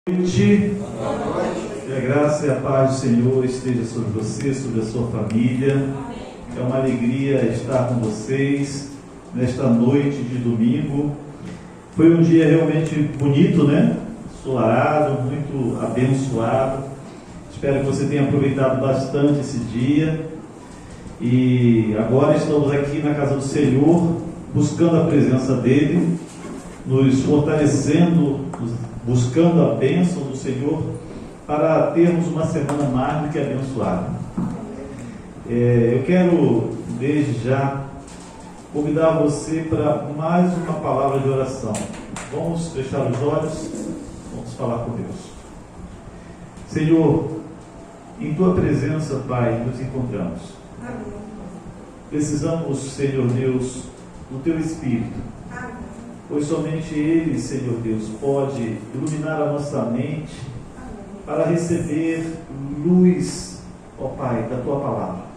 Noite. Que a graça e a paz do Senhor esteja sobre você, sobre a sua família. É uma alegria estar com vocês nesta noite de domingo. Foi um dia realmente bonito, né? Ensolarado, muito abençoado. Espero que você tenha aproveitado bastante esse dia. E agora estamos aqui na casa do Senhor, buscando a presença dEle, nos fortalecendo, buscando a bênção do Senhor para termos uma semana mais do que abençoada. Eu quero, desde já, convidar você para mais uma palavra de oração. Vamos fechar os olhos, vamos falar com Deus. Senhor, em Tua presença, Pai, nos encontramos. Precisamos, Senhor Deus, do Teu Espírito, pois somente Ele, Senhor Deus, pode iluminar a nossa mente para receber luz, ó Pai, da Tua palavra.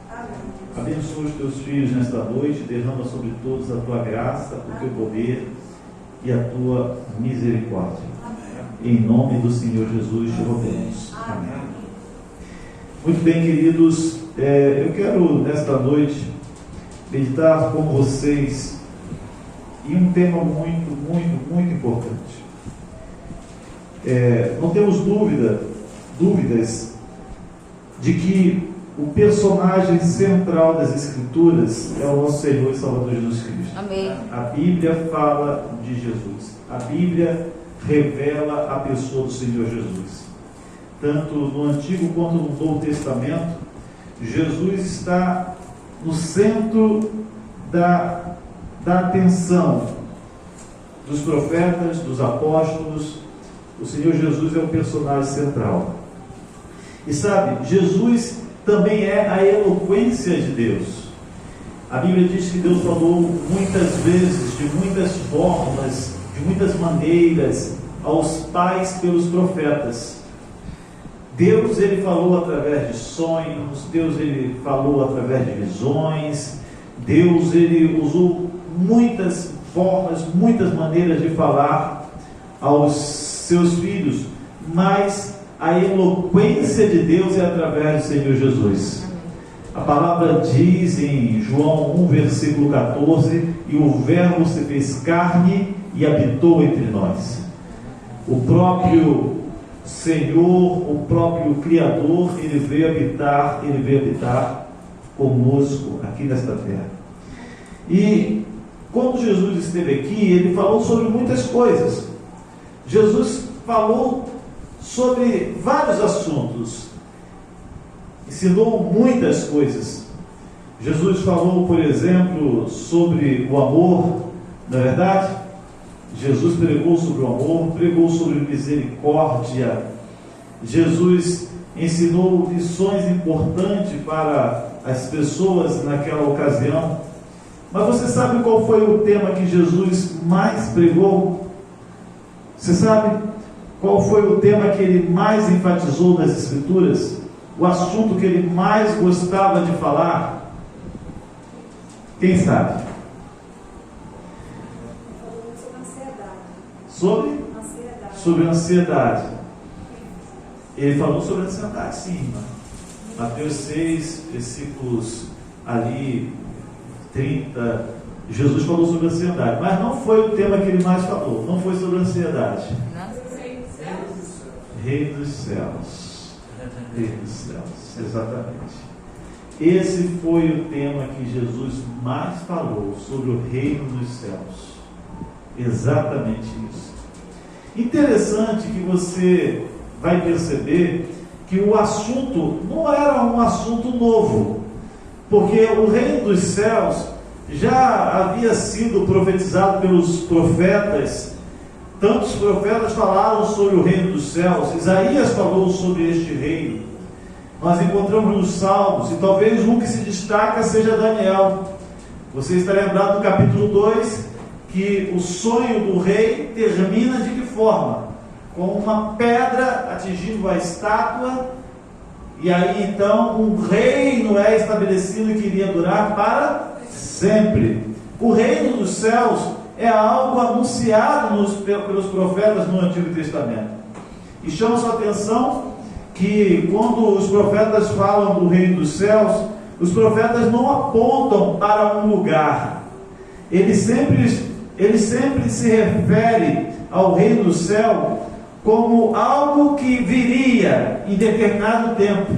Abençoa os Teus filhos nesta noite, derrama sobre todos a Tua graça, o Teu poder e a Tua misericórdia. Em nome do Senhor Jesus te rogamos. Amém. Muito bem, queridos, eu quero nesta noite meditar com vocês em um tema muito importante. Não temos dúvidas de que o personagem central das Escrituras é o nosso Senhor e Salvador Jesus Cristo. Amém. A Bíblia fala de Jesus. A Bíblia revela a pessoa do Senhor Jesus. Tanto no Antigo quanto no Novo Testamento, Jesus está no centro da atenção dos profetas, dos apóstolos. O Senhor Jesus é o personagem central. E sabe, Jesus também é a eloquência de Deus. A Bíblia diz que Deus falou muitas vezes, de muitas formas, de muitas maneiras, aos pais pelos profetas. Deus, Ele falou através de sonhos, Deus, Ele falou através de visões, Deus, Ele usou muitas formas, muitas maneiras de falar aos seus filhos, mas a eloquência de Deus é através do Senhor Jesus. A palavra diz em João 1, versículo 14, e o Verbo se fez carne e habitou entre nós. O próprio Senhor, o próprio Criador, Ele veio habitar conosco aqui nesta terra. E quando Jesus esteve aqui, Ele falou sobre muitas coisas. Jesus falou sobre vários assuntos, ensinou muitas coisas. Jesus falou, por exemplo, sobre o amor, não é verdade? Jesus pregou sobre o amor, pregou sobre misericórdia. Jesus ensinou lições importantes para as pessoas naquela ocasião. Mas você sabe qual foi o tema que Jesus mais pregou? Você sabe qual foi o tema que Ele mais enfatizou nas Escrituras? O assunto que Ele mais gostava de falar? Quem sabe? Sobre ansiedade. Ele falou sobre ansiedade, sim. Mateus 6, versículos ali 30, Jesus falou sobre ansiedade, mas não foi o tema que ele mais falou. Não foi sobre ansiedade. Reino dos céus. Reino dos céus, exatamente. Esse foi o tema que Jesus mais falou, sobre o reino dos céus. Exatamente isso. Interessante que você vai perceber que o assunto não era um assunto novo, porque o reino dos céus já havia sido profetizado pelos profetas. Tantos profetas falaram sobre o reino dos céus. Isaías falou sobre este reino. Nós encontramos nos Salmos, e talvez um que se destaca seja Daniel. Você está lembrado do capítulo 2, que o sonho do rei termina de que forma? Com uma pedra atingindo a estátua, e aí então um reino é estabelecido que iria durar para sempre. O reino dos céus é algo anunciado pelos profetas no Antigo Testamento. E chama sua atenção que quando os profetas falam do reino dos céus, os profetas não apontam para um lugar. Ele sempre se refere ao reino do céu como algo que viria em determinado tempo.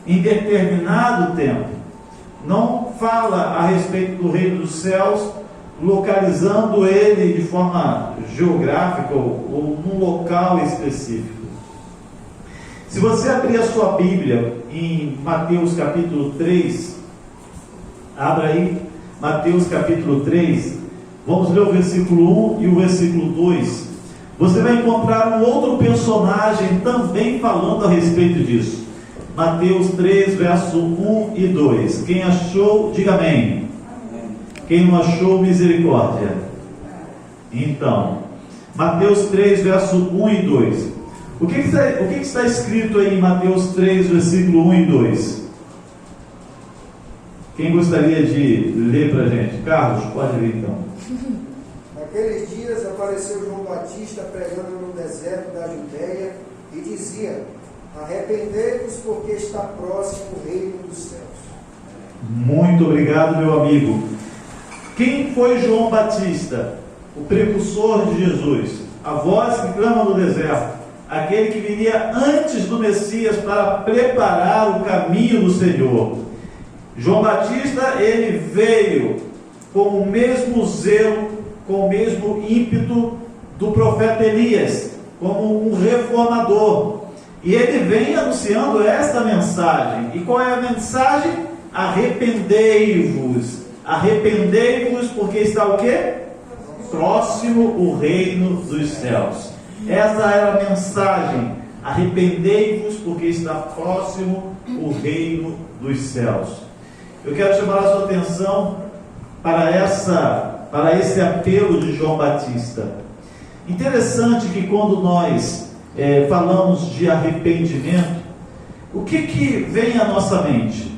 Em determinado tempo. Não fala a respeito do reino dos céus, localizando ele de forma geográfica ou num local específico. Se você abrir a sua Bíblia em Mateus capítulo 3, abra aí, Mateus capítulo 3, vamos ler o versículo 1 e o versículo 2. Você vai encontrar um outro personagem também falando a respeito disso. Mateus 3, verso 1 e 2. Quem achou, diga amém. Quem não achou, misericórdia. Então, Mateus 3, verso 1 e 2. O que está escrito aí em Mateus 3, versículo 1 e 2? Quem gostaria de ler para a gente? Carlos, pode ler então. Naqueles dias apareceu João Batista pregando no deserto da Judéia e dizia: arrependei-vos, porque está próximo o reino dos céus. Muito obrigado, meu amigo. Quem foi João Batista? O precursor de Jesus, a voz que clama no deserto, aquele que viria antes do Messias para preparar o caminho do Senhor. João Batista, ele veio com o mesmo zelo, com o mesmo ímpeto do profeta Elias, como um reformador. E ele vem anunciando esta mensagem. E qual é a mensagem? Arrependei-vos. Arrependei-vos, porque está o quê? Próximo o reino dos céus. Essa era a mensagem. Arrependei-vos, porque está próximo o reino dos céus. Eu quero chamar a sua atenção para esse apelo de João Batista. Interessante que quando nós falamos de arrependimento, o que vem à nossa mente?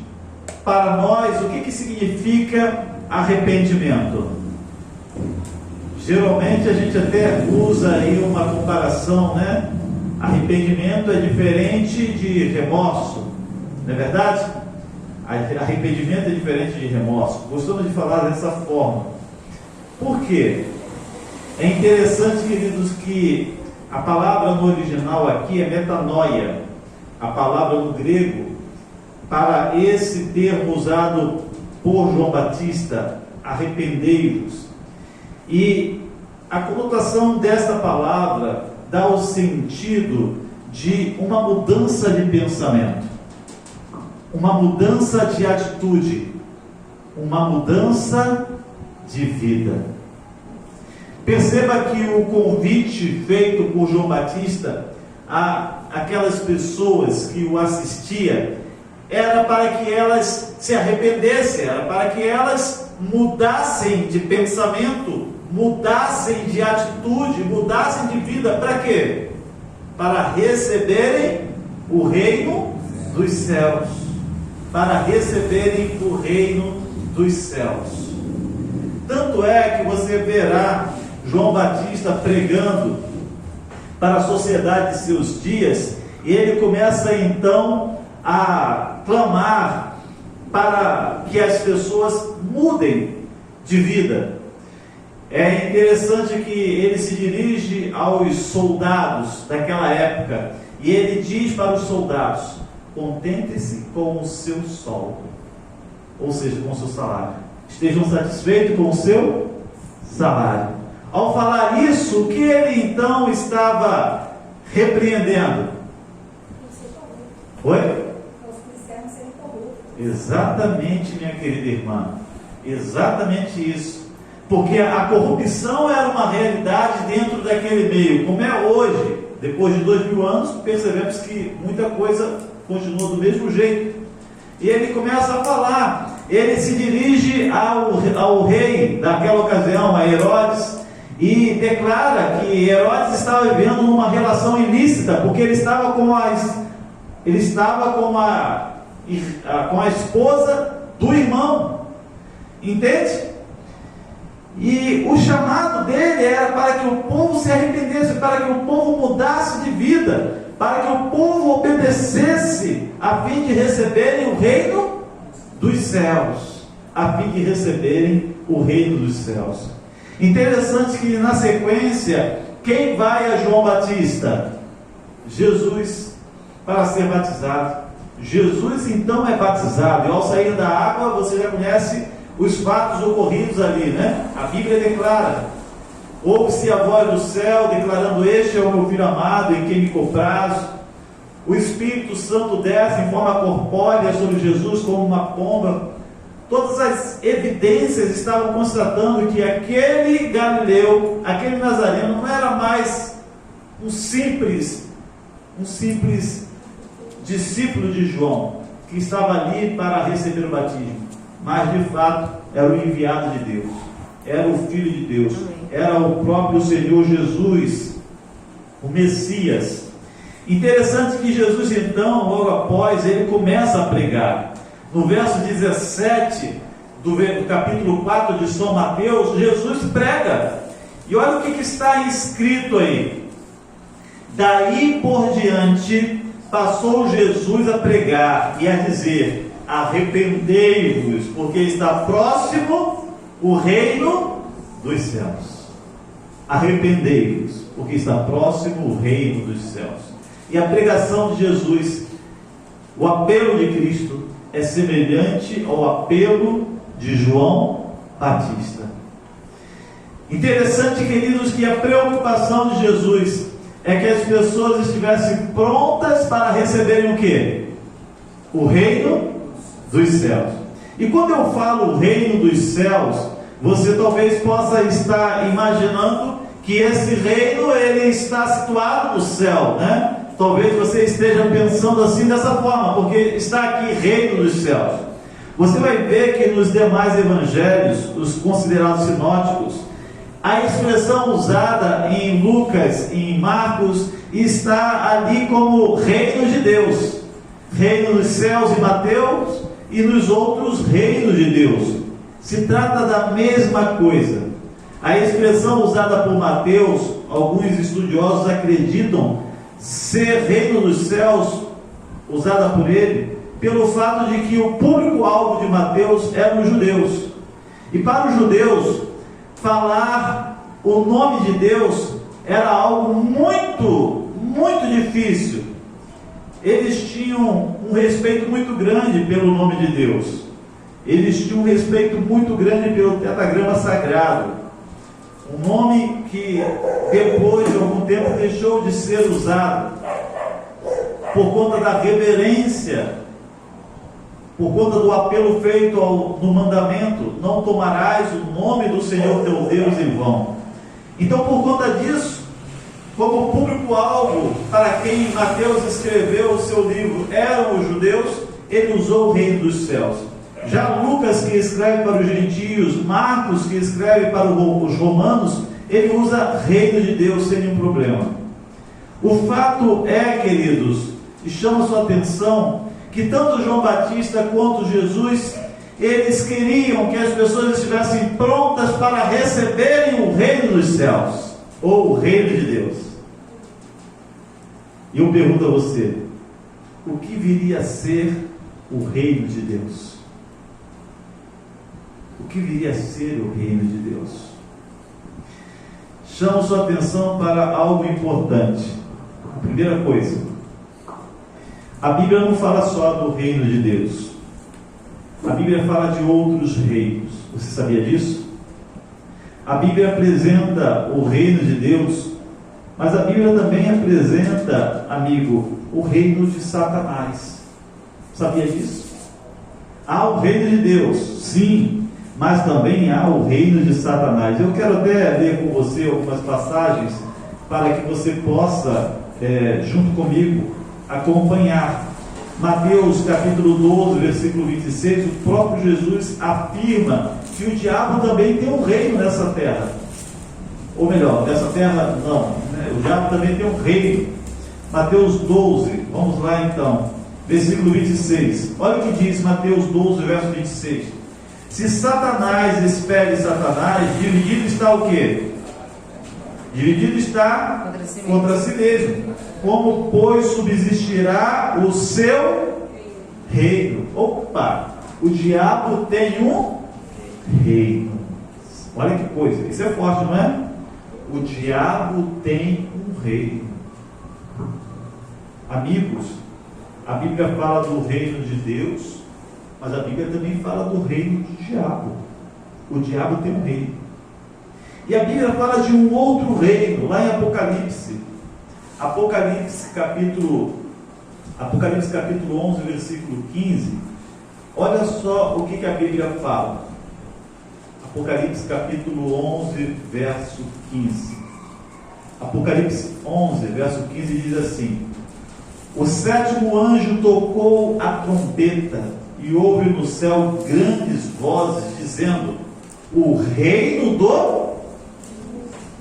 Para nós, o que significa arrependimento? Geralmente a gente até usa aí uma comparação, né? Arrependimento é diferente de remorso, não é verdade? Arrependimento é diferente de remorso. Gostamos de falar dessa forma. Por quê? É interessante, queridos, que a palavra no original aqui é metanoia. A palavra no grego, para esse termo usado por João Batista, arrependei-vos. E a conotação desta palavra dá o sentido de uma mudança de pensamento, uma mudança de atitude, uma mudança de vida. Perceba que o convite feito por João Batista a aquelas pessoas que o assistiam era para que elas se arrependessem, era para que elas mudassem de pensamento, mudassem de atitude, mudassem de vida. Para quê? Para receberem o reino dos céus. Para receberem o reino dos céus. Tanto é que você verá João Batista pregando para a sociedade de seus dias, e ele começa então a clamar para que as pessoas mudem de vida. É interessante que ele se dirige aos soldados daquela época, e ele diz para os soldados: contentem-se com o seu soldo, ou seja, com o seu salário. Estejam satisfeitos com o seu salário. Ao falar isso, o que ele então estava repreendendo? Oi? Exatamente, minha querida irmã. Exatamente isso. Porque a corrupção era uma realidade dentro daquele meio. Como é hoje, depois de 2000 anos, percebemos que muita coisa continua do mesmo jeito. E ele começa a falar. Ele se dirige ao rei daquela ocasião, a Herodes, e declara que Herodes estava vivendo numa relação ilícita, porque ele estava com a esposa do irmão. Entende? E o chamado dele era para que o povo se arrependesse, para que o povo mudasse de vida, para que o povo obedecesse, a fim de receberem o reino dos céus. A fim de receberem o reino dos céus. Interessante que na sequência, quem vai a João Batista? Jesus, para ser batizado. Jesus então é batizado, e ao sair da água, você já conhece os fatos ocorridos ali, né? A Bíblia declara: ouve-se a voz do céu, declarando: este é o meu filho amado, em quem me comprazo. O Espírito Santo desce em forma corpórea sobre Jesus como uma pomba. Todas as evidências estavam constatando que aquele Galileu, aquele Nazareno, não era mais um simples discípulo de João, que estava ali para receber o batismo, mas de fato era o enviado de Deus, era o Filho de Deus, era o próprio Senhor Jesus, o Messias. Interessante que Jesus então, logo após, ele começa a pregar. No verso 17 do capítulo 4 de São Mateus, Jesus prega, e olha o que está escrito aí: daí por diante passou Jesus a pregar e a dizer: arrependei-vos, porque está próximo o reino dos céus. Arrependei-vos, porque está próximo o reino dos céus. E a pregação de Jesus, o apelo de Cristo, é semelhante ao apelo de João Batista. Interessante, queridos, que a preocupação de Jesus é que as pessoas estivessem prontas para receberem o quê? O reino dos céus. E quando eu falo o reino dos céus, você talvez possa estar imaginando que esse reino ele está situado no céu, né? Talvez você esteja pensando assim dessa forma, porque está aqui reino dos céus. Você vai ver que nos demais evangelhos, os considerados sinóticos, a expressão usada em Lucas e em Marcos está ali como reino de Deus. Reino dos céus em Mateus e nos outros reinos de Deus. Se trata da mesma coisa. A expressão usada por Mateus, alguns estudiosos acreditam ser reino dos céus, usada por ele, pelo fato de que o público-alvo de Mateus eram os judeus. E para os judeus, falar o nome de Deus era algo muito, muito difícil. Eles tinham um respeito muito grande pelo nome de Deus. Eles tinham um respeito muito grande pelo tetragrama sagrado. Um nome que depois de algum tempo deixou de ser usado por conta da reverência, por conta do apelo feito no mandamento: não tomarás o nome do Senhor teu Deus em vão. Então, por conta disso, como público-alvo para quem Mateus escreveu o seu livro eram os judeus, ele usou o reino dos céus. Já Lucas, que escreve para os gentios, Marcos, que escreve para os romanos, ele usa reino de Deus sem nenhum problema. O fato é, queridos, e chama sua atenção, que tanto João Batista quanto Jesus, eles queriam que as pessoas estivessem prontas para receberem o reino dos céus, ou o reino de Deus. E eu pergunto a você: o que viria a ser o reino de Deus? O que viria a ser o reino de Deus? Chamo sua atenção para algo importante. A primeira coisa, a Bíblia não fala só do reino de Deus. A Bíblia fala de outros reinos. Você sabia disso? A Bíblia apresenta o reino de Deus, mas a Bíblia também apresenta, amigo, o reino de Satanás. Sabia disso? Há o reino de Deus, sim, mas também há o reino de Satanás. Eu quero até ler com você algumas passagens para que você possa, junto comigo, acompanhar. Mateus capítulo 12, versículo 26, o próprio Jesus afirma que o diabo também tem um reino nessa terra. Ou melhor, nessa terra não, né? O diabo também tem um reino. Mateus 12, vamos lá então, versículo 26. Olha o que diz Mateus 12, verso 26. Se Satanás espere Satanás, dividido está o quê? Dividido está contra si mesmo. Como, pois, subsistirá o seu reino? Opa! O diabo tem um reino. Olha que coisa, isso é forte, não é? O diabo tem um reino. Amigos, a Bíblia fala do reino de Deus, mas a Bíblia também fala do reino do diabo. O diabo tem um reino. E a Bíblia fala de um outro reino, lá em Apocalipse. Apocalipse capítulo 11, versículo 15. Olha só o que a Bíblia fala. Apocalipse capítulo 11, verso 15. Apocalipse 11, verso 15 diz assim: o sétimo anjo tocou a trombeta, e houve no céu grandes vozes, dizendo: o reino do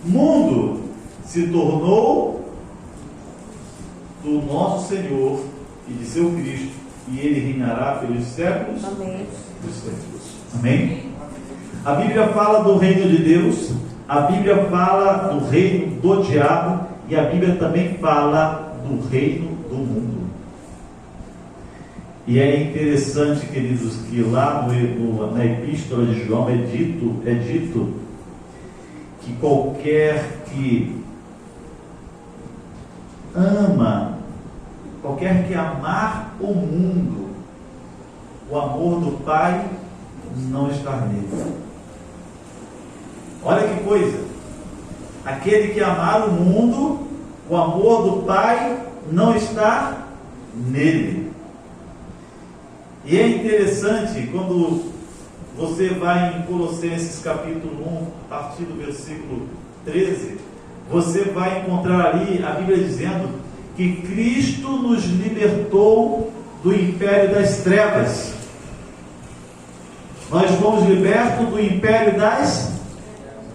mundo se tornou do nosso Senhor e de seu Cristo, e ele reinará pelos séculos dos séculos. Amém? A Bíblia fala do reino de Deus, a Bíblia fala do reino do diabo, e a Bíblia também fala do reino do mundo. E é interessante, queridos, que lá na epístola de João é dito que qualquer que amar o mundo, o amor do Pai não está nele. Olha que coisa! Aquele que amar o mundo, o amor do Pai não está nele. E é interessante quando você vai em Colossenses capítulo 1, a partir do versículo 13, você vai encontrar ali a Bíblia dizendo que Cristo nos libertou do império das trevas. Nós fomos libertos do império das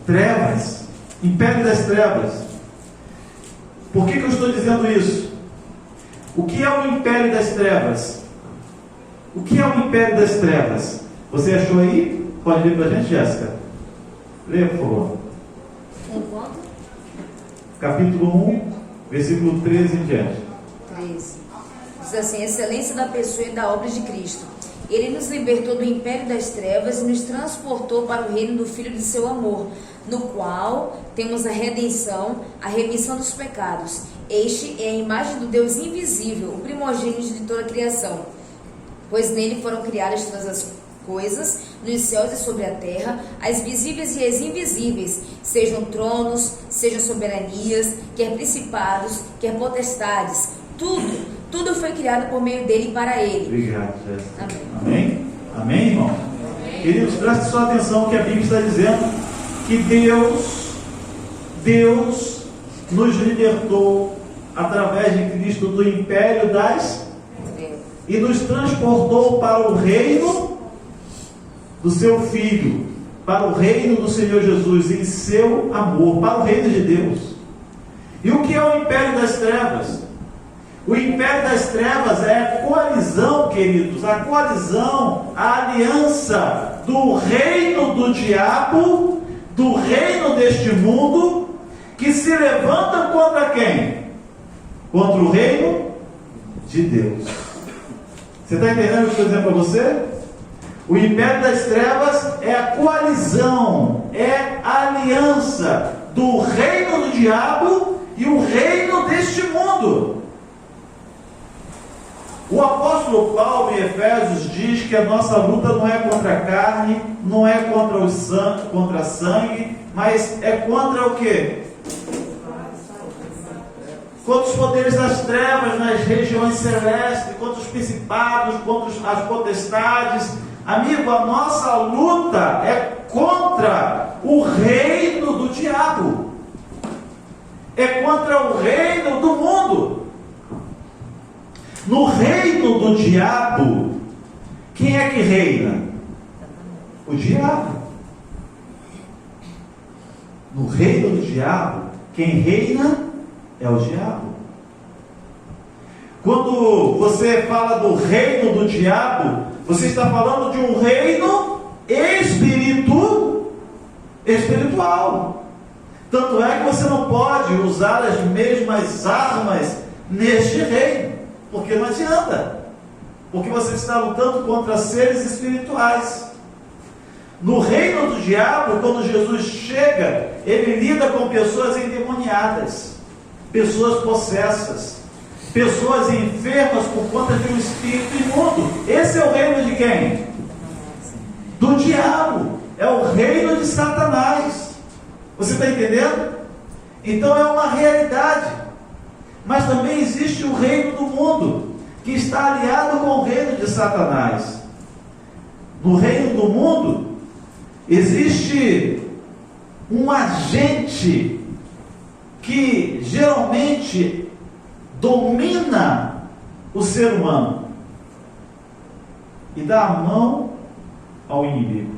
trevas. Império das trevas. Por que eu estou dizendo isso? O que é o império das trevas? O que é o império das trevas? Você achou aí? Pode ler para a gente, Jéssica? Leia, por favor. Capítulo 1, versículo 13 em diante. 13. Diz assim: excelência da pessoa e da obra de Cristo. Ele nos libertou do império das trevas e nos transportou para o reino do Filho de seu amor, no qual temos a redenção, a remissão dos pecados. Este é a imagem do Deus invisível, o primogênito de toda a criação. Pois nele foram criadas todas as coisas, nos céus e sobre a terra, as visíveis e as invisíveis, sejam tronos, sejam soberanias, quer principados, quer potestades. Tudo foi criado por meio dele e para ele. Obrigado, Jéssica. Amém? Amém, irmão? Amém. Queridos, preste só atenção que a Bíblia está dizendo que Deus nos libertou através de Cristo do império das e nos transportou para o reino do seu Filho, para o reino do Senhor Jesus em seu amor, para o reino de Deus. E o que é o império das trevas? O império das trevas é a coalizão, queridos, a coalizão, a aliança do reino do diabo, do reino deste mundo, que se levanta contra quem? Contra o reino de Deus. Você está entendendo o que eu estou dizendo para você? O império das trevas é a coalizão, é a aliança do reino do diabo e o reino deste mundo. O apóstolo Paulo em Efésios diz que a nossa luta não é contra a carne, não é contra sangue, mas é contra o quê? Contra os poderes das trevas nas regiões celestes, contra os principados, contra as potestades. Amigo, a nossa luta é contra o reino do diabo, é contra o reino do mundo. No reino do diabo, quem é que reina? O diabo. No reino do diabo, quem reina é o diabo. Quando você fala do reino do diabo, você está falando de um reino espiritual. Tanto é que você não pode usar as mesmas armas neste reino, porque não adianta, porque você está lutando contra seres espirituais. No reino do diabo, quando Jesus chega, ele lida com pessoas endemoniadas, pessoas possessas, pessoas enfermas por conta de um espírito imundo. Esse é o reino de quem? Do diabo. É o reino de Satanás. Você está entendendo? Então é uma realidade. Mas também existe o reino do mundo, que está aliado com o reino de Satanás. No reino do mundo existe um agente que geralmente domina o ser humano e dá a mão ao inimigo.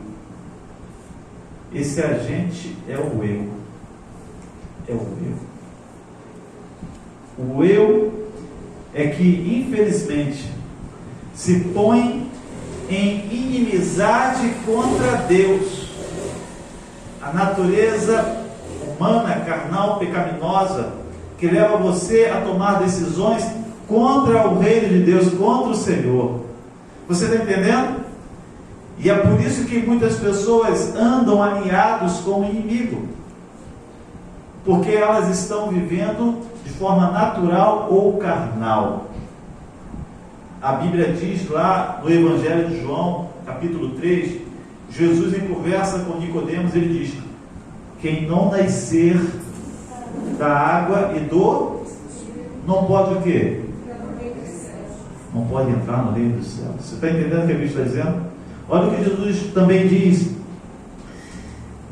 Esse agente é o eu. É o eu. O eu é que, infelizmente, se põe em inimizade contra Deus. A natureza humana, carnal, pecaminosa, que leva você a tomar decisões contra o reino de Deus, contra o Senhor. Você está entendendo? E é por isso que muitas pessoas andam alinhados com o inimigo, porque elas estão vivendo de forma natural ou carnal. A Bíblia diz lá no Evangelho de João, capítulo 3, Jesus em conversa com Nicodemos, ele diz: quem não nascer da água e do, não pode o quê? Não pode entrar no reino dos céus. Você está entendendo o que a Bíblia está dizendo? Olha o que Jesus também diz: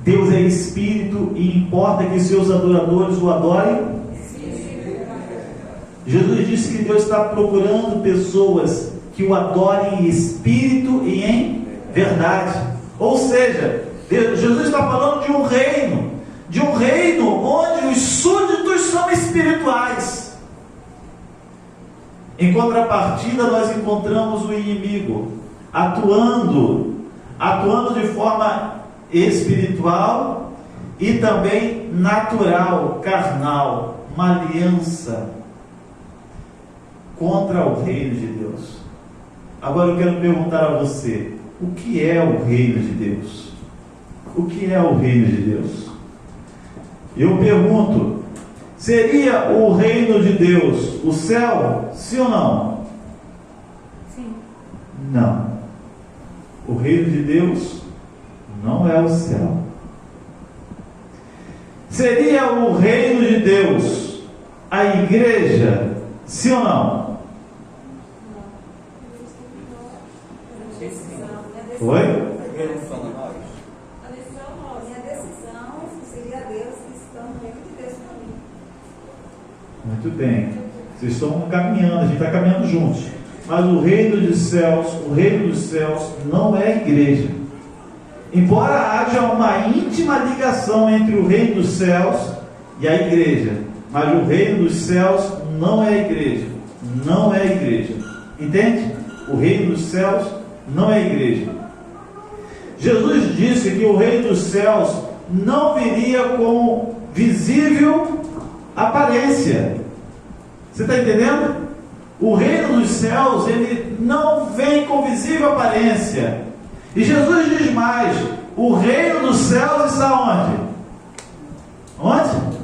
Deus é Espírito e importa que seus adoradores o adorem. Jesus disse que Deus está procurando pessoas que o adorem em espírito e em verdade. Ou seja, Jesus está falando de um reino onde os súditos são espirituais. Em contrapartida, nós encontramos o inimigo atuando de forma espiritual e também natural, carnal, uma aliança contra o reino de Deus. Agora eu quero perguntar a você: o que é o reino de Deus? O que é o reino de Deus? Eu pergunto: seria o reino de Deus o céu? Sim ou não? Sim. Não. O reino de Deus não é o céu. Seria o reino de Deus a igreja? Sim ou não? Foi? A decisão seria Deus que está no reino de Deus para mim. Muito bem. Vocês estão caminhando, a gente está caminhando juntos. Mas o reino dos céus não é a igreja. Embora haja uma íntima ligação entre o reino dos céus e a igreja, mas o reino dos céus não é a igreja. Não é a igreja. Entende? O reino dos céus não é a igreja. Jesus disse que o reino dos céus não viria com visível aparência. Você está entendendo? O reino dos céus, ele não vem com visível aparência. E Jesus diz mais: o reino dos céus está onde? Onde?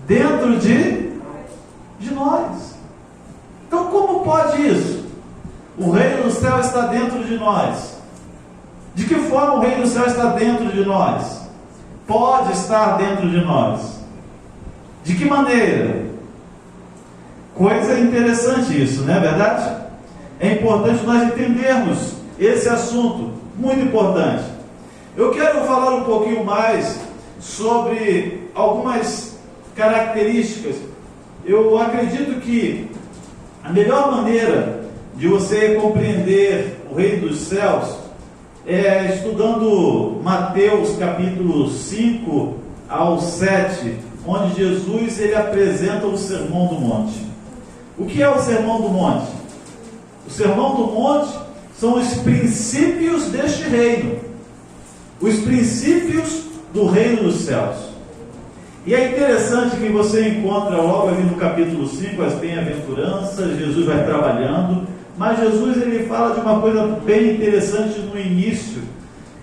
Dentro de nós. Então como pode isso? O reino do céu está dentro de nós. De que forma o reino do céu está dentro de nós? Pode estar dentro de nós. De que maneira? Coisa interessante isso, não é verdade? É importante nós entendermos esse assunto, muito importante. Eu quero falar um pouquinho mais sobre algumas características. Eu acredito que a melhor maneira de você compreender o reino dos céus é estudando Mateus capítulo 5 ao 7, onde Jesus ele apresenta o Sermão do Monte. O que é o Sermão do Monte? O Sermão do Monte são os princípios deste reino, os princípios do reino dos céus. E é interessante que você encontra logo ali no capítulo 5 as bem-aventuranças. Jesus vai trabalhando, mas Jesus ele fala de uma coisa bem interessante no início.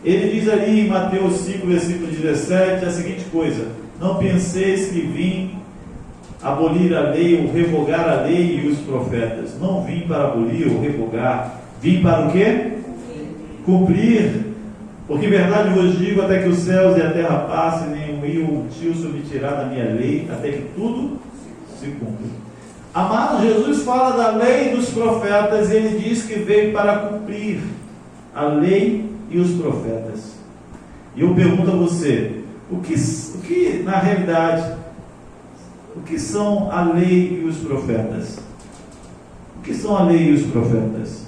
Ele diz ali em Mateus 5, versículo 17, a seguinte coisa: não penseis que vim abolir a lei ou revogar a lei e os profetas. Não vim para abolir ou revogar, vim para o quê? Cumprir. Porque em verdade vos digo, até que os céus e a terra passem, nem um rio ou um tio submeterá da minha lei, até que tudo se cumpra. Amado, Jesus fala da lei dos profetas, e ele diz que veio para cumprir a lei e os profetas. E eu pergunto a você, o que na realidade, o que são a lei e os profetas? O que são a lei e os profetas?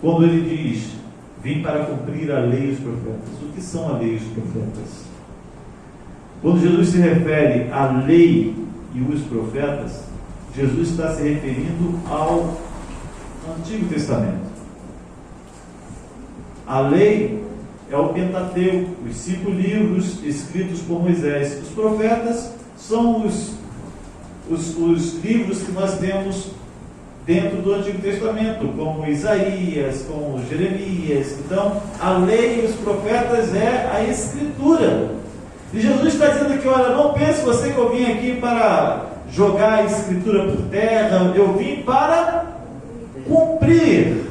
Quando ele diz, vim para cumprir a lei e os profetas, o que são a lei e os profetas? Quando Jesus se refere à lei e os profetas, Jesus está se referindo ao Antigo Testamento. A lei é o Pentateuco, os 5 livros escritos por Moisés. Os profetas são os livros que nós temos dentro do Antigo Testamento, como Isaías, como Jeremias. Então, a lei e os profetas é a Escritura. E Jesus está dizendo aqui, olha, não pense você que eu vim aqui para jogar a Escritura por terra, eu vim para cumprir.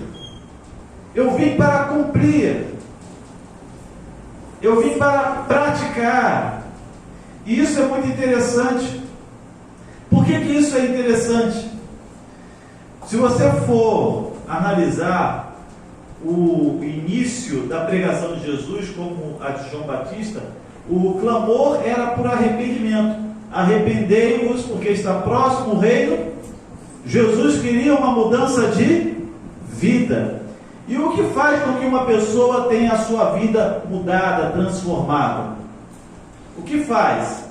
Eu vim para cumprir. Eu vim para praticar. E isso é muito interessante. Por que isso é interessante? Se você for analisar o início da pregação de Jesus, como a de João Batista, o clamor era por arrependimento. Arrependei-vos, porque está próximo o reino. Jesus queria uma mudança de vida. E o que faz com que uma pessoa tenha a sua vida mudada, transformada? O que faz?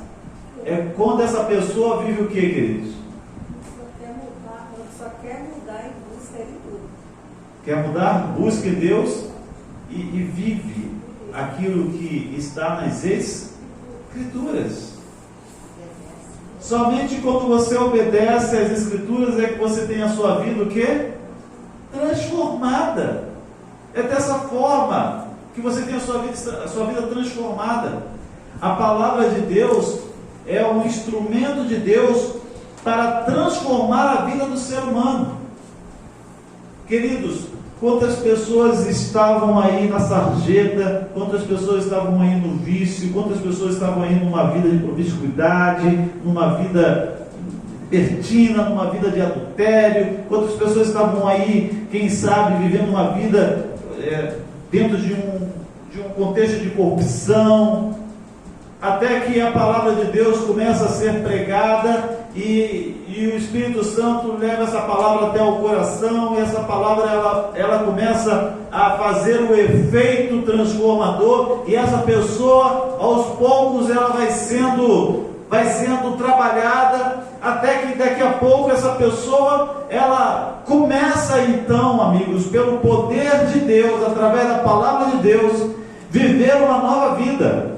É quando essa pessoa vive o que, queridos? Só quer mudar em busca de tudo. Quer mudar? Busca em Deus e vive aquilo que está nas Escrituras. Somente quando você obedece às Escrituras é que você tem a sua vida o quê? Transformada. É dessa forma que você tem a sua vida transformada. A palavra de Deus é um instrumento de Deus para transformar a vida do ser humano. Queridos, quantas pessoas estavam aí na sarjeta, quantas pessoas estavam aí no vício, quantas pessoas estavam aí numa vida de promiscuidade, numa vida libertina, numa vida de adultério, quantas pessoas estavam aí, quem sabe, vivendo uma vida dentro de um contexto de corrupção, até que a palavra de Deus começa a ser pregada e o Espírito Santo leva essa palavra até o coração, e essa palavra ela começa a fazer o efeito transformador, e essa pessoa, aos poucos, ela vai sendo trabalhada, até que daqui a pouco essa pessoa, ela começa então, amigos, pelo poder de Deus, através da palavra de Deus, viver uma nova vida.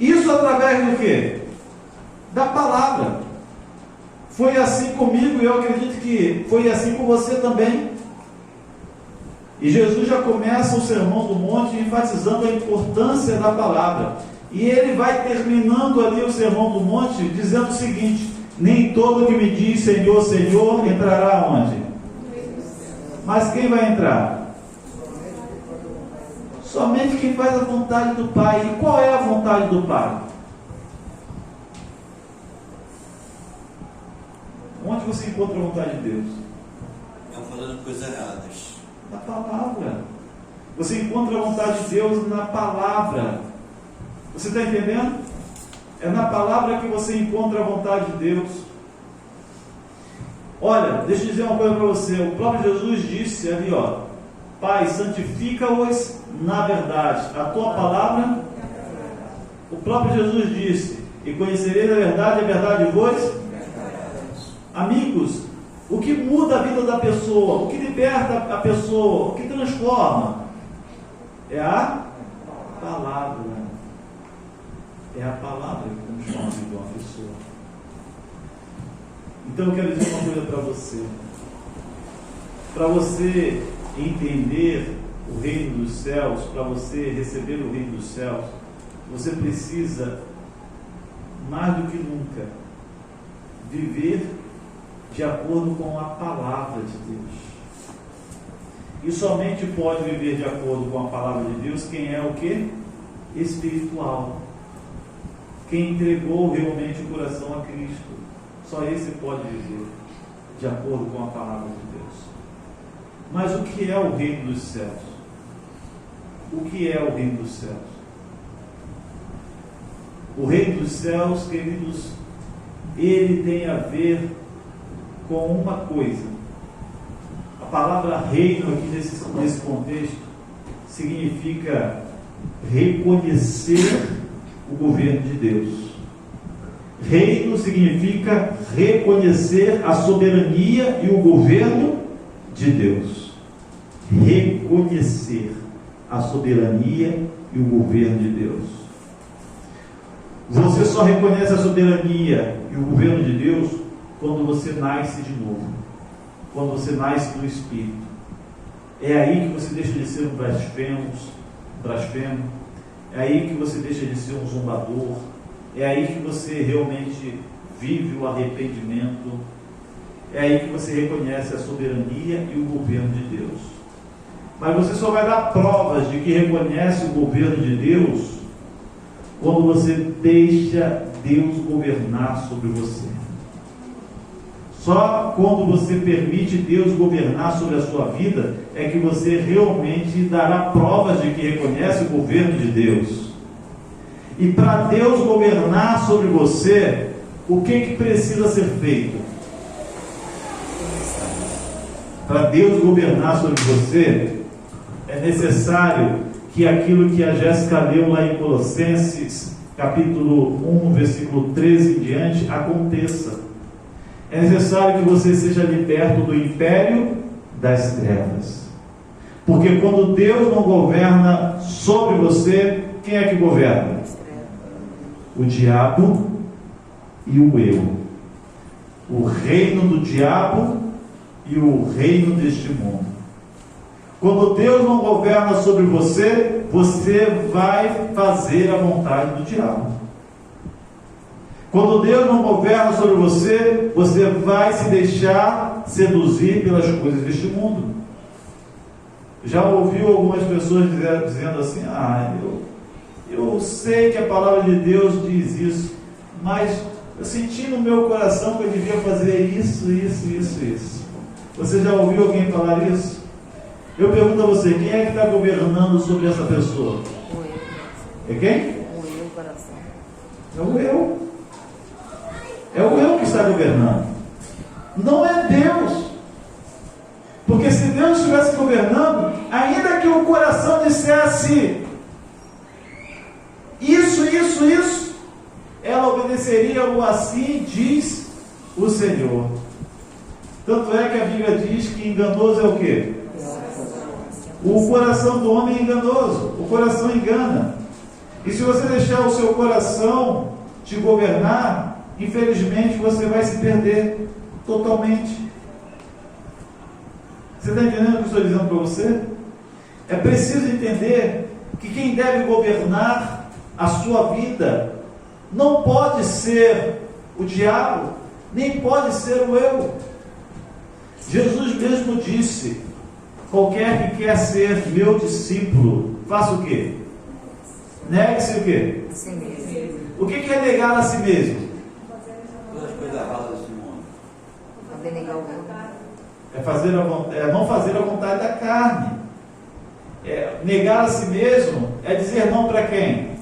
Isso através do quê? Da palavra. Foi assim comigo, e eu acredito que foi assim com você também. E Jesus já começa o Sermão do Monte enfatizando a importância da palavra. E ele vai terminando ali o Sermão do Monte dizendo o seguinte: nem todo que me diz Senhor, Senhor entrará onde? Mas quem vai entrar? Somente quem faz a vontade do Pai. E qual é a vontade do Pai? Onde você encontra a vontade de Deus? Não falando coisas erradas. Na palavra. Você encontra a vontade de Deus na palavra. Você está entendendo? É na palavra que você encontra a vontade de Deus. Olha, deixa eu dizer uma coisa para você. O próprio Jesus disse ali, Pai, santifica-os na verdade. A tua palavra, o próprio Jesus disse, e conhecereis a verdade vos. Amigos, O que muda a vida da pessoa, o que liberta a pessoa, o que transforma, é a palavra. É a palavra que transforma a vida de uma pessoa. Então eu quero dizer uma coisa para você. Para você entender o reino dos céus, para você receber o reino dos céus, você precisa, mais do que nunca, viver de acordo com a palavra de Deus. E somente pode viver de acordo com a palavra de Deus quem é o quê? Espiritual. Quem entregou realmente o coração a Cristo. Só esse pode viver de acordo com a palavra de Deus. Mas o que é o reino dos céus? O que é o reino dos céus? O reino dos céus, queridos, ele tem a ver com uma coisa. A palavra reino aqui nesse contexto significa reconhecer o governo de Deus. Reino significa reconhecer a soberania e o governo de Deus. Reconhecer a soberania e o governo de Deus. Você só reconhece a soberania e o governo de Deus quando você nasce de novo, quando você nasce do Espírito. É aí que você deixa de ser um blasfemo, é aí que você deixa de ser um zombador, é aí que você realmente vive o arrependimento, é aí que você reconhece a soberania e o governo de Deus. Mas você só vai dar provas de que reconhece o governo de Deus quando você deixa Deus governar sobre você. Só quando você permite Deus governar sobre a sua vida é que você realmente dará provas de que reconhece o governo de Deus. E para Deus governar sobre você, o que precisa ser feito? Para Deus governar sobre você, é necessário que aquilo que a Jéssica leu lá em Colossenses, capítulo 1, versículo 13 em diante, aconteça. É necessário que você seja liberto do império das trevas. Porque quando Deus não governa sobre você, quem é que governa? O diabo e o eu. O reino do diabo e o reino deste mundo. Quando Deus não governa sobre você, você vai fazer a vontade do diabo. Quando Deus não governa sobre você, você vai se deixar seduzir pelas coisas deste mundo. Já ouviu algumas pessoas dizendo assim: eu sei que a palavra de Deus diz isso, mas eu senti no meu coração que eu devia fazer isso. Você já ouviu alguém falar isso? Eu pergunto a você, quem é que está governando sobre essa pessoa? O eu. É quem? O eu, coração. É o eu. É o eu que está governando. Não é Deus. Porque se Deus estivesse governando, ainda que o coração dissesse isso, ela obedeceria o assim diz o Senhor. Tanto é que a Bíblia diz que enganoso é o quê? O coração do homem é enganoso. O coração engana. E se você deixar o seu coração te governar, infelizmente você vai se perder totalmente. Você está entendendo o que eu estou dizendo para você? É preciso entender que quem deve governar a sua vida não pode ser o diabo, nem pode ser o eu. Jesus mesmo disse: qualquer que quer ser meu discípulo, faça o quê? Negue-se o quê? A si mesmo. O que é negar a si mesmo? Todas as coisas erradas desse mundo. Poder negar o eu. É não fazer a vontade da carne. Negar a si mesmo é dizer não para quem?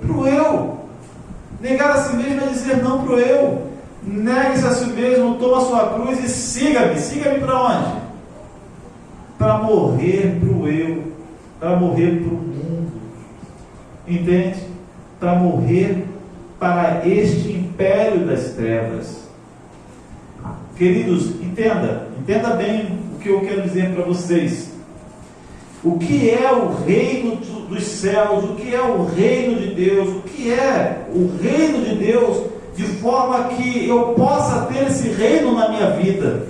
Para o eu. Negar a si mesmo é dizer não para o eu. Negue-se a si mesmo, toma a sua cruz e siga-me. Siga-me para onde? Para morrer para o eu, para morrer para o mundo. Entende? Para morrer para este império das trevas. Queridos, entenda bem o que eu quero dizer para vocês. O que é o reino dos céus? O que é o reino de Deus? O que é o reino de Deus, de forma que eu possa ter esse reino na minha vida?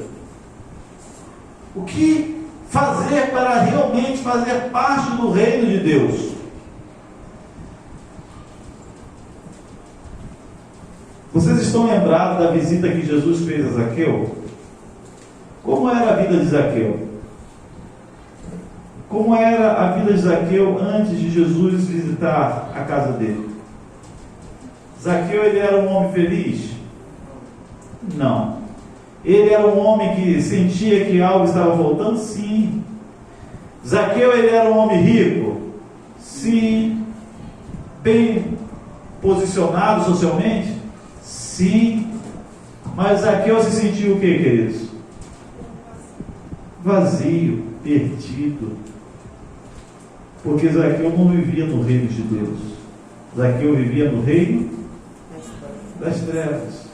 O que fazer para realmente fazer parte do reino de Deus? Vocês estão lembrados da visita que Jesus fez a Zaqueu? Como era a vida de Zaqueu? Como era a vida de Zaqueu antes de Jesus visitar a casa dele? Zaqueu, ele era um homem feliz? Não. Ele era um homem que sentia que algo estava faltando? Sim. Zaqueu, ele era um homem rico? Sim. Bem posicionado socialmente? Sim. Mas Zaqueu se sentiu o que, queridos? Vazio, perdido. Porque Zaqueu não vivia no reino de Deus. Zaqueu vivia no reino das trevas.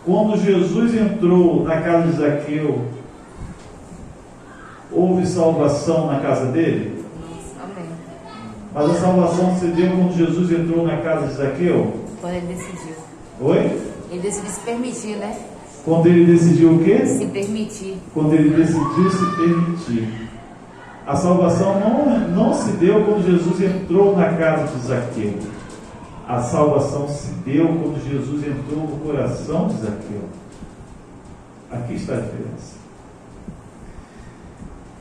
Quando Jesus entrou na casa de Zaqueu, houve salvação na casa dele? Amém. Mas a salvação se deu quando Jesus entrou na casa de Zaqueu? Quando ele decidiu. Oi? Ele decidiu se permitir, né? Quando ele decidiu o quê? Se permitir. Quando ele decidiu se permitir. A salvação não se deu quando Jesus entrou na casa de Zaqueu. A salvação se deu quando Jesus entrou no coração de Zaqueu. Aqui está a diferença.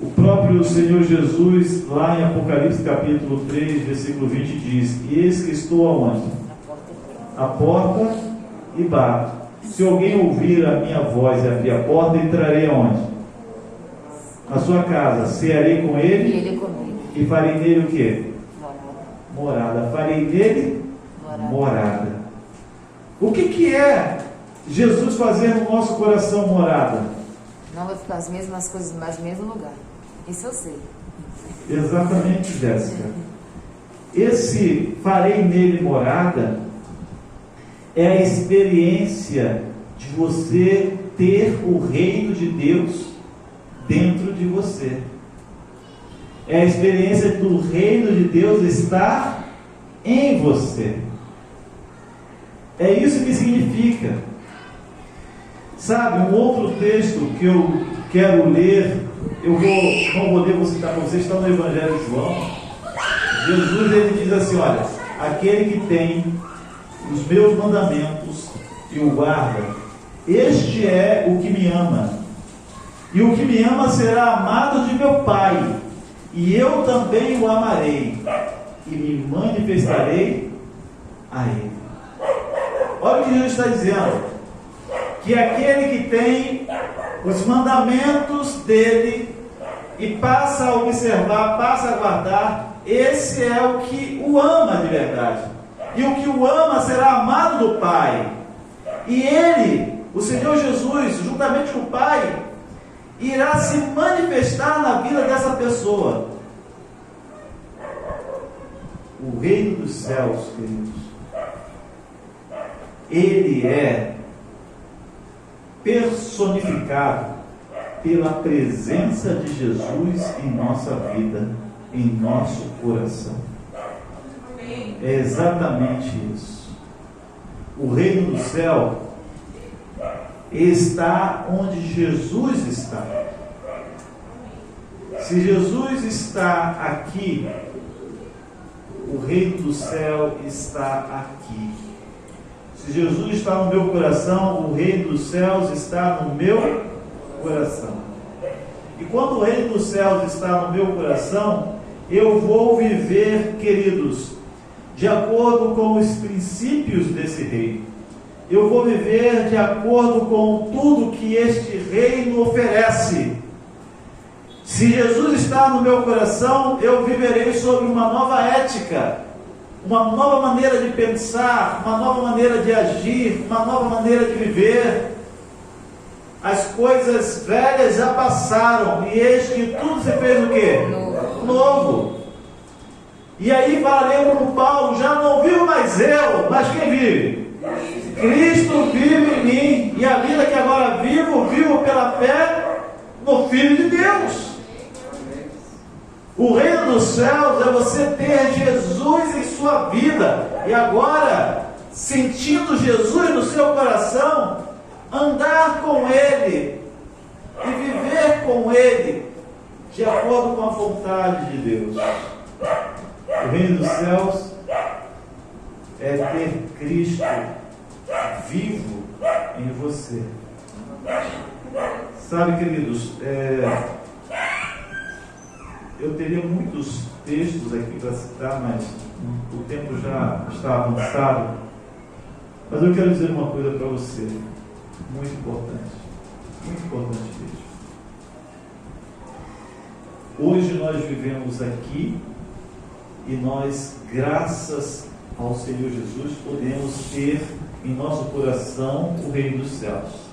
O próprio Senhor Jesus, lá em Apocalipse capítulo 3, versículo 20, diz: eis que estou aonde? À porta e bato. Se alguém ouvir a minha voz e abrir a porta, entrarei aonde? Na sua casa, cearei com ele, E ele comigo. e farei nele o quê? Morada. Farei nele morada. O que é Jesus fazer no nosso coração morada? Não vai ficar as mesmas coisas, mas no mesmo lugar. Isso eu sei. Exatamente, Jéssica. Esse farei nele morada é a experiência de você ter o reino de Deus dentro de você. É a experiência do reino de Deus estar em você. É isso que significa. Sabe, um outro texto que eu quero ler, não vou ler, vou citar para vocês, está no Evangelho de João. Jesus, ele diz assim: olha, aquele que tem os meus mandamentos e o guarda, este é o que me ama. E o que me ama será amado de meu Pai, e eu também o amarei, e me manifestarei a ele. Olha o que Jesus está dizendo: que aquele que tem os mandamentos dele e passa a observar, passa a guardar, esse é o que o ama de verdade. E o que o ama será amado do Pai. E ele, o Senhor Jesus, juntamente com o Pai, irá se manifestar na vida dessa pessoa. O reino dos céus, queridos, ele é personificado pela presença de Jesus em nossa vida, em nosso coração. É exatamente isso. O reino do céu está onde Jesus está. Se Jesus está aqui, o reino do céu está aqui. Se Jesus está no meu coração, o reino dos céus está no meu coração. E quando o reino dos céus está no meu coração, eu vou viver, queridos, de acordo com os princípios desse reino. Eu vou viver de acordo com tudo que este reino oferece. Se Jesus está no meu coração, eu viverei sobre uma nova ética, uma nova maneira de pensar, uma nova maneira de agir, uma nova maneira de viver. As coisas velhas já passaram, e eis que tudo se fez o quê? Novo. E aí valeu como Paulo: já não vivo mais eu, mas quem vive? Cristo vive em mim, e a vida que agora pela fé no Filho de Deus. O reino dos céus é você ter Jesus em sua vida. E agora, sentindo Jesus no seu coração, andar com Ele e viver com Ele de acordo com a vontade de Deus. O reino dos céus é ter Cristo vivo em você. Sabe, queridos, eu teria muitos textos aqui para citar, mas o tempo já está avançado. Mas eu quero dizer uma coisa para você, muito importante mesmo. Hoje nós vivemos aqui e nós, graças ao Senhor Jesus, podemos ter em nosso coração o reino dos céus.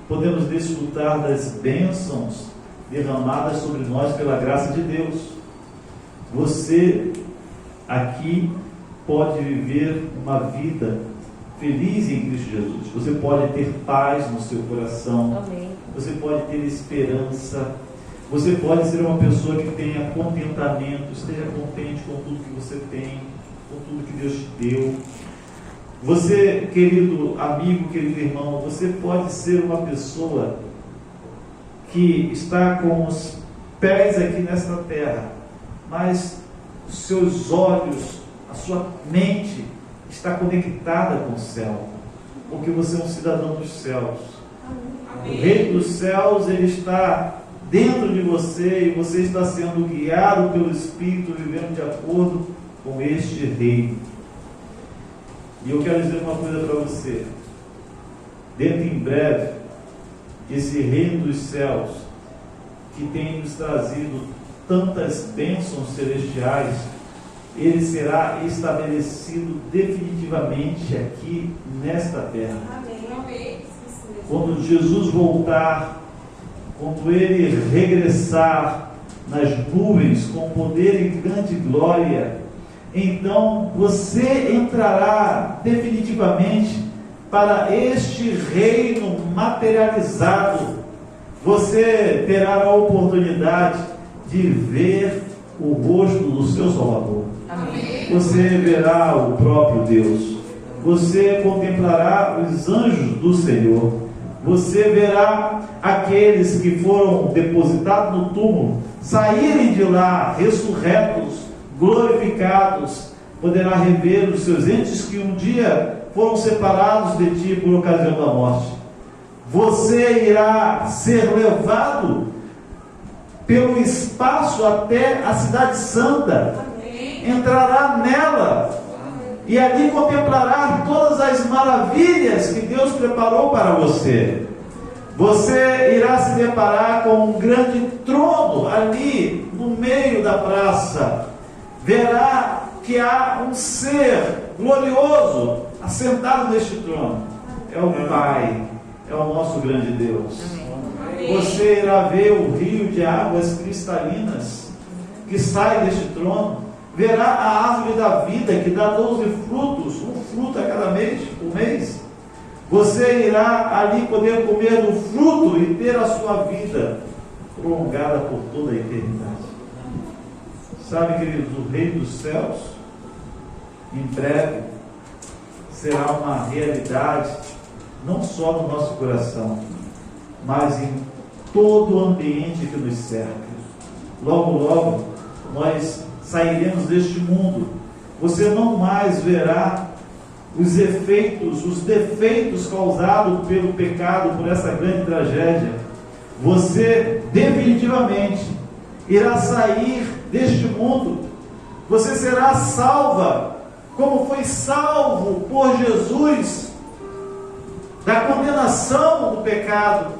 Podemos desfrutar das bênçãos derramadas sobre nós pela graça de Deus. Você aqui pode viver uma vida feliz em Cristo Jesus. Você pode ter paz no seu coração. Amém. Você pode ter esperança. Você pode ser uma pessoa que tenha contentamento, esteja contente com tudo que você tem, com tudo que Deus te deu. Você, querido amigo, querido irmão, você pode ser uma pessoa que está com os pés aqui nesta terra, mas os seus olhos, a sua mente está conectada com o céu, porque você é um cidadão dos céus. Amém. O reino dos céus, ele está dentro de você e você está sendo guiado pelo Espírito, vivendo de acordo com este reino. E eu quero dizer uma coisa para você: dentro em breve, esse reino dos céus, que tem nos trazido tantas bênçãos celestiais, ele será estabelecido definitivamente aqui nesta terra. Amém. Quando Jesus voltar, quando ele regressar nas nuvens com poder e grande glória, então você entrará definitivamente para este reino materializado. Você terá a oportunidade de ver o rosto do seu Salvador. Amém. Você verá o próprio Deus. Você contemplará os anjos do Senhor. Você verá aqueles que foram depositados no túmulo saírem de lá ressurretos, glorificados. Poderá rever os seus entes que um dia foram separados de ti por ocasião da morte. Você irá ser levado pelo espaço até a cidade santa. Amém. Entrará nela e ali contemplará todas as maravilhas que Deus preparou para você. Você irá se deparar com um grande trono ali no meio da praça. Verá que há um ser glorioso assentado neste trono. É o Pai, é o nosso grande Deus. Amém. Você irá ver o rio de águas cristalinas que sai deste trono. Verá a árvore da vida que dá 12 frutos, um fruto a cada mês, por mês. Você irá ali poder comer do fruto e ter a sua vida prolongada por toda a eternidade. Sabe, queridos, o reino dos céus, em breve, será uma realidade, não só no nosso coração, mas em todo o ambiente que nos cerca. Logo, logo, nós sairemos deste mundo. Você não mais verá os efeitos, os defeitos causados pelo pecado, por essa grande tragédia. Você definitivamente irá sair deste mundo. Você será salva, como foi salvo por Jesus da condenação do pecado,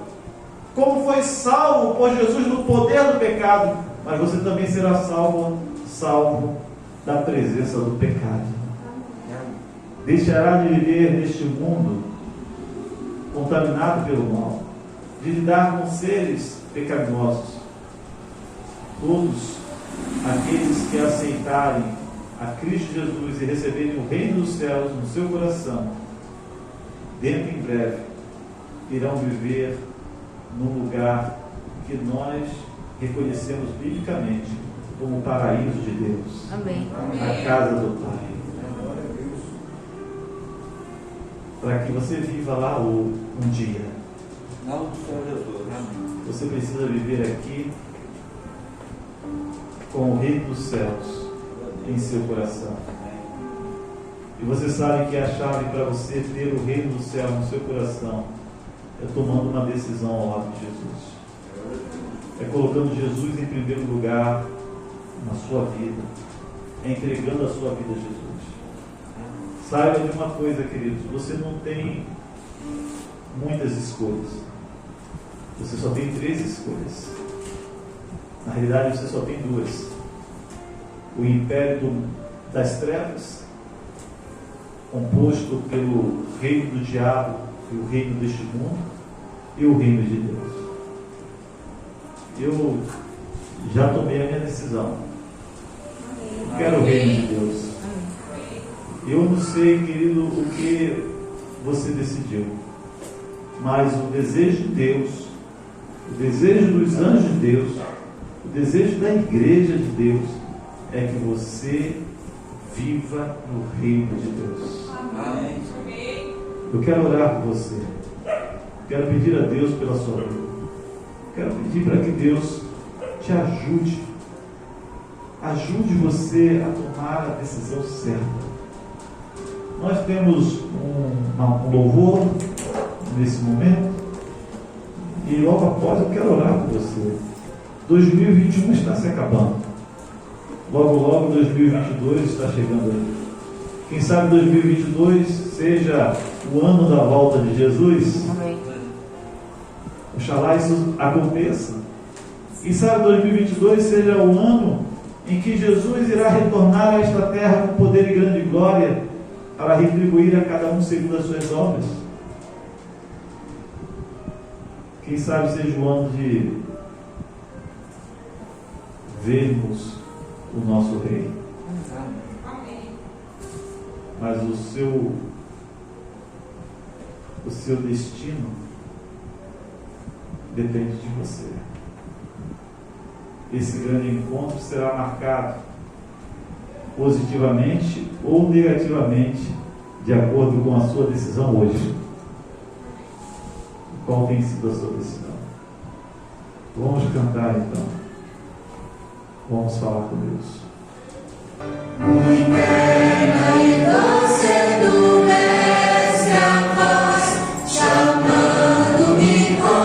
como foi salvo por Jesus do poder do pecado, mas você também será salvo da presença do pecado. Deixará de viver neste mundo contaminado pelo mal, de lidar com seres pecaminosos. Todos aqueles que aceitarem a Cristo Jesus e receberem o reino dos céus no seu coração, dentro em breve, irão viver num lugar que nós reconhecemos biblicamente como o paraíso de Deus. Amém. A casa do Pai. Para que você viva lá um dia. Não, Senhor Jesus. Você precisa viver aqui com o Rei dos Céus em seu coração. E você sabe que a chave para você ter o Reino do Céu no seu coração é tomando uma decisão ao lado de Jesus. É colocando Jesus em primeiro lugar na sua vida. É entregando a sua vida a Jesus. Saiba de uma coisa, queridos, você não tem muitas escolhas. Você só tem 3 escolhas. Na realidade, você só tem 2. O império das trevas, composto pelo reino do diabo e o reino deste mundo, e o reino de Deus. Eu já tomei a minha decisão. Eu quero o reino de Deus. Eu não sei, querido, o que você decidiu, mas o desejo de Deus, o desejo dos anjos de Deus, o desejo da igreja de Deus é que você viva no reino de Deus. Amém. Eu quero orar por você. Quero pedir a Deus pela sua vida. Quero pedir para que Deus te ajude. Ajude você a tomar a decisão certa. Nós temos um louvor nesse momento. E logo após eu quero orar por você. 2021 está se acabando. Logo 2022 está chegando aí. Quem sabe 2022 seja o ano da volta de Jesus. Amém. Oxalá isso aconteça. Quem sabe 2022 seja o ano em que Jesus irá retornar a esta terra com poder e grande glória para retribuir a cada um segundo as suas obras. Quem sabe seja o ano de vermos o nosso Rei. Mas o seu destino depende de você. Esse grande encontro será marcado positivamente ou negativamente, de acordo com a sua decisão hoje. Qual tem sido a sua decisão? Vamos cantar então. Vamos falar com Deus. Interna e doce do Mestre a voz, chamando-me com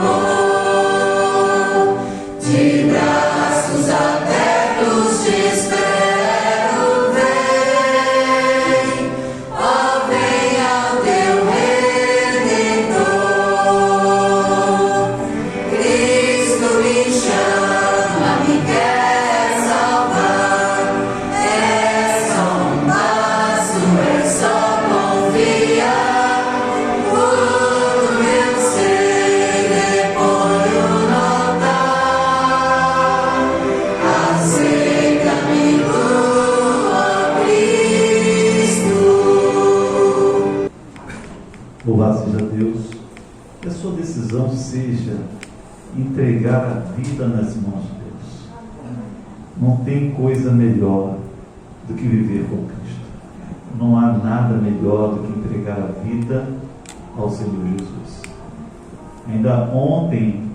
amor, de braços abertos te espero, vem, ó vem ao teu Redentor. Cristo me chama, me quer salvar, é só um passo, é só confiar. Tudo eu sei, deponho no altar. Aceita-me tu, ó Cristo. Louvado seja Deus. Que a sua decisão seja entregar a vida nas mãos de Deus. Não tem coisa melhor do que viver com Cristo. Não há nada melhor do que entregar a vida ao Senhor Jesus. Ainda ontem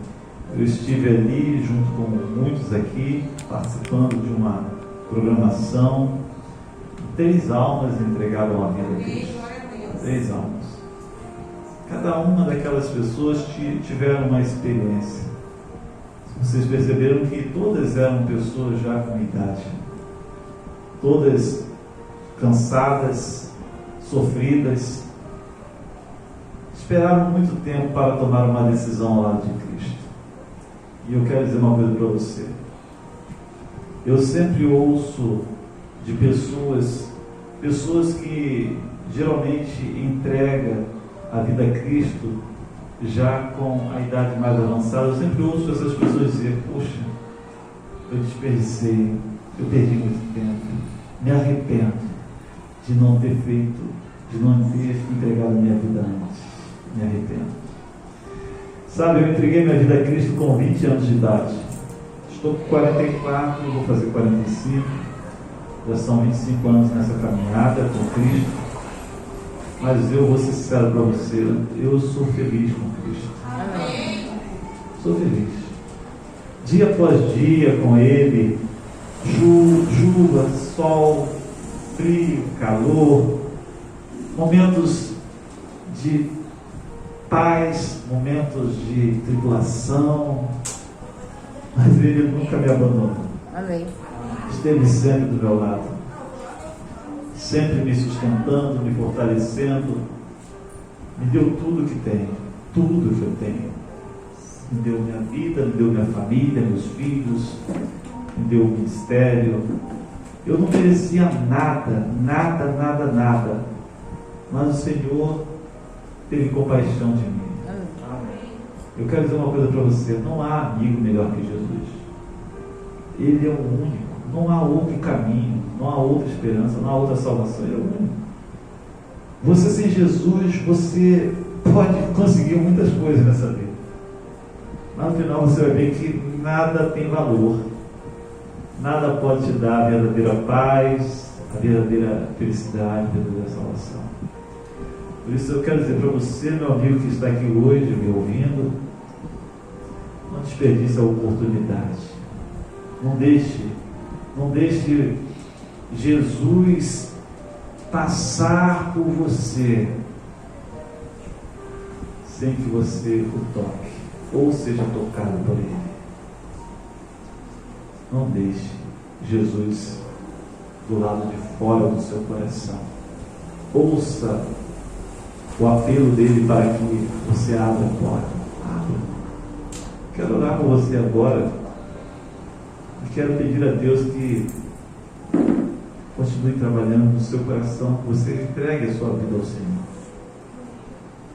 eu estive ali junto com muitos aqui, participando de uma programação. 3 almas entregaram a vida a Cristo. 3 almas. Cada uma daquelas pessoas tiveram uma experiência. Vocês perceberam que todas eram pessoas já com idade, todas cansadas, sofridas, esperaram muito tempo para tomar uma decisão ao lado de Cristo. E eu quero dizer uma coisa para você. Eu sempre ouço de pessoas que geralmente entregam a vida a Cristo já com a idade mais avançada. Eu sempre ouço essas pessoas dizer: poxa, eu desperdicei, eu perdi muito tempo, me arrependo de não ter feito, de não ter entregado a minha vida antes, me arrependo. Sabe, eu entreguei minha vida a Cristo com 20 anos de idade. Estou com 44, vou fazer 45. Já são 25 anos nessa caminhada com Cristo. Mas eu vou ser sincero para você, eu sou feliz com Cristo. Amém. Sou feliz. Dia após dia com Ele, chuva, sol, frio, calor, momentos de paz, momentos de tribulação, mas Ele nunca me abandonou. Amém. Esteve sempre do meu lado, sempre me sustentando, me fortalecendo, me deu tudo que tenho, tudo que eu tenho. Me deu minha vida, me deu minha família, meus filhos, me deu o ministério. Eu não merecia nada, mas o Senhor teve compaixão de mim. Eu quero dizer uma coisa para você: não há amigo melhor que Jesus. Ele é o único, não há outro caminho, não há outra esperança, não há outra salvação. Ele é o único. Você sem Jesus, você pode conseguir muitas coisas nessa vida, mas no final você vai ver que nada tem valor, nada pode te dar a verdadeira paz, a verdadeira felicidade, a verdadeira salvação. Por isso eu quero dizer para você, meu amigo que está aqui hoje me ouvindo, não desperdice a oportunidade. Não deixe Jesus passar por você sem que você o toque ou seja tocado por Ele. Não deixe Jesus do lado de fora do seu coração. Ouça o apelo dele para que você abra a porta. Abra. Quero orar por você agora e quero pedir a Deus que continue trabalhando no seu coração, que você entregue a sua vida ao Senhor.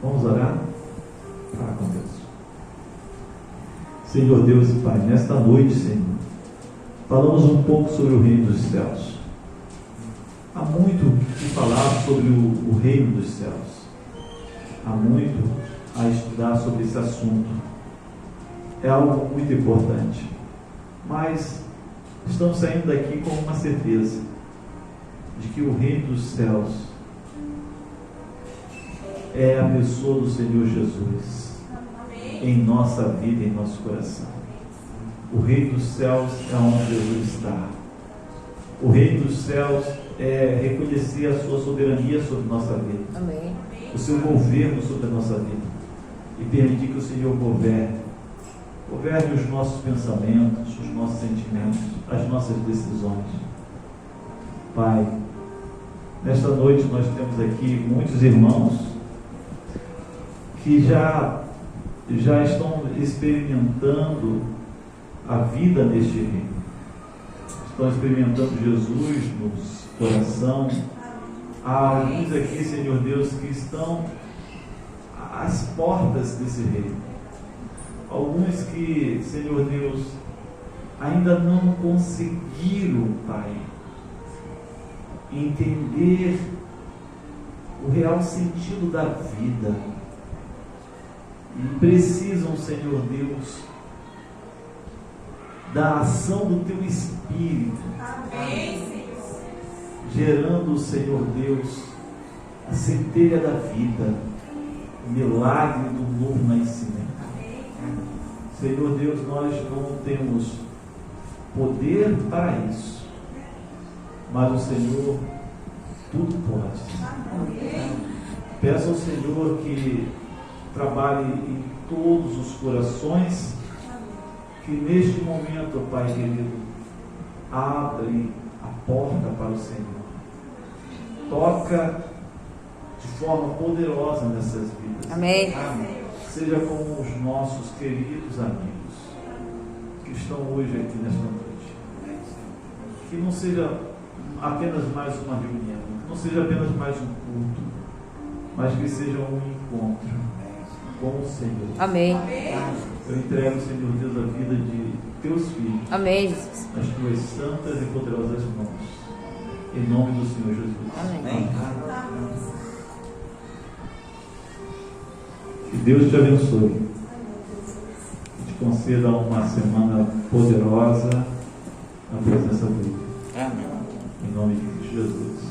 Vamos orar? Fala com Deus. Senhor Deus e Pai, nesta noite, Senhor, falamos um pouco sobre o reino dos céus. Há muito que falar sobre o reino dos céus. Há muito a estudar sobre esse assunto. É algo muito importante. Mas estamos saindo daqui com uma certeza de que o reino dos céus é a pessoa do Senhor Jesus em nossa vida, em nosso coração. O reino dos céus é onde Jesus está. O reino dos céus é reconhecer a sua soberania sobre nossa vida. Amém. O seu governo sobre a nossa vida. E permitir que o Senhor governe os nossos pensamentos, os nossos sentimentos, as nossas decisões. Pai, nesta noite nós temos aqui muitos irmãos que já estão experimentando a vida neste reino. Estão experimentando Jesus no coração. Há alguns aqui, Senhor Deus, que estão às portas desse reino. Alguns que, Senhor Deus, ainda não conseguiram, Pai, entender o real sentido da vida. E precisam, Senhor Deus, da ação do Teu Espírito. Amém, Senhor. Gerando, Senhor Deus, a centelha da vida, o milagre do novo nascimento. Senhor Deus, nós não temos poder para isso, mas o Senhor tudo pode. Peço ao Senhor que trabalhe em todos os corações, que neste momento, Pai querido, abre a porta para o Senhor. Toca de forma poderosa nessas vidas. Amém. Seja com os nossos queridos amigos que estão hoje aqui nesta noite. Que não seja apenas mais uma reunião, que não seja apenas mais um culto, mas que seja um encontro com o Senhor. Amém. Eu entrego, Senhor Deus, a vida de Teus filhos. Amém. Nas Tuas santas e poderosas mãos. Em nome do Senhor Jesus. Amém. Que Deus te abençoe. conceda uma semana poderosa na presença dele. Amém. Em nome de Jesus.